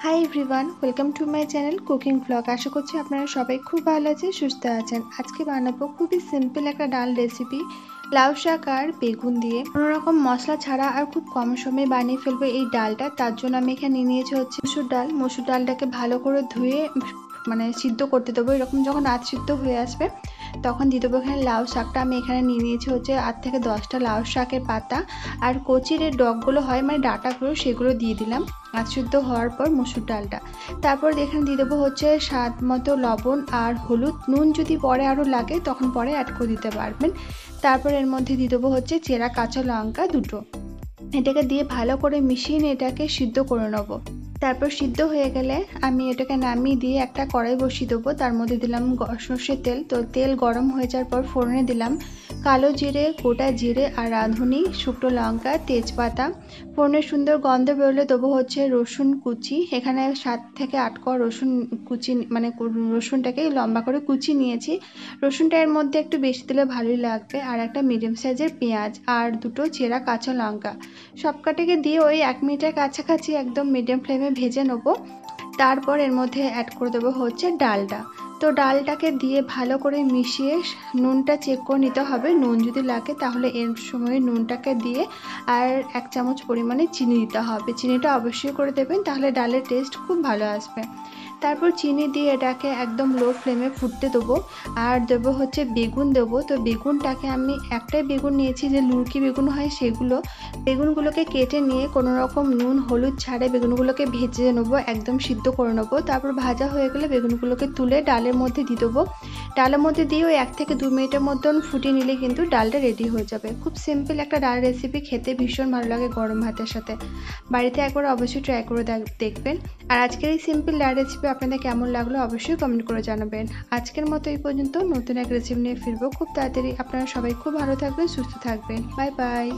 High everyone, welcome to my channel cooking blog. আশা করছি আপনারা সবাই খুব ভালো আছেন, সুস্থ আছেন। আজকে বানাবো খুবই সিম্পল একটা ডাল রেসিপি, লাউ শাক আর বেগুন দিয়ে, কোনো রকম মশলা ছাড়া আর খুব কম সময়ে বানিয়ে ফেলবো এই ডালটা। তার জন্য আমি এখানে নিয়ে নিয়েছি হচ্ছে মসুর ডালটাকে ভালো করে ধুয়ে সিদ্ধ করতে দেবো। এরকম যখন আধ সিদ্ধ হয়ে আসবে তখন দিয়ে দেবো এখানে লাউ শাকটা। আমি এখানে নিয়ে নিয়েছি হচ্ছে 8 থেকে 10টা লাউ শাকের পাতা, আর কচির ডগগুলো হয় ডাটাগুলো, সেগুলো দিয়ে দিলাম আধ সিদ্ধ হওয়ার পর মসুর ডালটা। তারপর এখানে দিয়ে দেবো হচ্ছে স্বাদ মতো লবণ আর হলুদ। নুন যদি পরে আরও লাগে তখন পরে অ্যাড করে দিতে পারবেন। তারপর এর মধ্যে দিয়ে দেবো হচ্ছে চেরা কাঁচা লঙ্কা দুটো। এটাকে দিয়ে ভালো করে মিশিয়ে এটাকে সিদ্ধ করে নেবো। তারপর সিদ্ধ হয়ে গেলে আমি এটাকে নামিয়ে দিয়ে একটা কড়াই বসিয়ে দেবো। তার মধ্যে দিলাম সর্ষের তেল। তো তেল গরম হয়ে যাওয়ার পর ফোড়নে দিলাম কালো জিরে, গোটা জিরে আর রাঁধুনি, শুকনো লঙ্কা, তেজপাতা। ফোড়নের সুন্দর গন্ধ বেরোলে দেবো হচ্ছে রসুন কুচি। এখানে 7 থেকে 8 কোয়া রসুন কুচি, রসুনটাকে লম্বা করে কুচি নিয়েছি। রসুনটা এর মধ্যে একটু বেশি দিলে ভালোই লাগবে। আর একটা মিডিয়াম সাইজের পেঁয়াজ আর দুটো চেরা কাঁচা লঙ্কা, সবকটাকে দিয়ে ওই 1 মিনিটের কাছাকাছি একদম মিডিয়াম ফ্লেমে ভেজে নেবো। তারপর এর মধ্যে অ্যাড করে দেবো হচ্ছে ডালটা। তো ডালটাকে দিয়ে ভালো করে মিশিয়ে নুনটা চেক করে নিতে হবে। নুন যদি লাগে তাহলে এর সময় নুনটাকে দিয়ে আর 1 চামচ পরিমাণে চিনি দিতে হবে। চিনিটা অবশ্যই করে দেবেন, তাহলে ডালের টেস্ট খুব ভালো আসবে। তারপর চিনি দিয়ে এটাকে একদম লো ফ্লেমে ফুটতে দেবো। আর দেবো হচ্ছে বেগুন দেবো। তো বেগুনটাকে আমি একটাই বেগুন নিয়েছি, যে লুরকি বেগুন হয় সেগুলো। বেগুনগুলোকে কেটে নিয়ে কোনো রকম নুন হলুদ ছাড়ে বেগুনগুলোকে ভেজে নেবো, একদম সিদ্ধ করে নেবো। তারপর ভাজা হয়ে গেলে বেগুনগুলোকে তুলে ডালের মধ্যে দিয়ে দেবো। ডালের মধ্যে দিয়ে ওই 1 থেকে 2 মিনিটের মতন ফুটিয়ে নিলে কিন্তু ডালটা রেডি হয়ে যাবে। খুব সিম্পল একটা ডাল রেসিপি, খেতে ভীষণ ভালো লাগে গরম ভাতের সাথে। বাড়িতে একবার অবশ্যই ট্রাই করে দেখবেন। আর আজকের এই সিম্পল ডাল রেসিপি আপনাদের কেমন লাগলো অবশ্যই কমেন্ট করে জানাবেন। আজকের মতো এই পর্যন্ত, নতুন এক রেসিপি নিয়ে ফিরবো খুব তাড়াতাড়ি। আপনারা সবাই খুব ভালো থাকবেন, সুস্থ থাকবেন। Bye bye.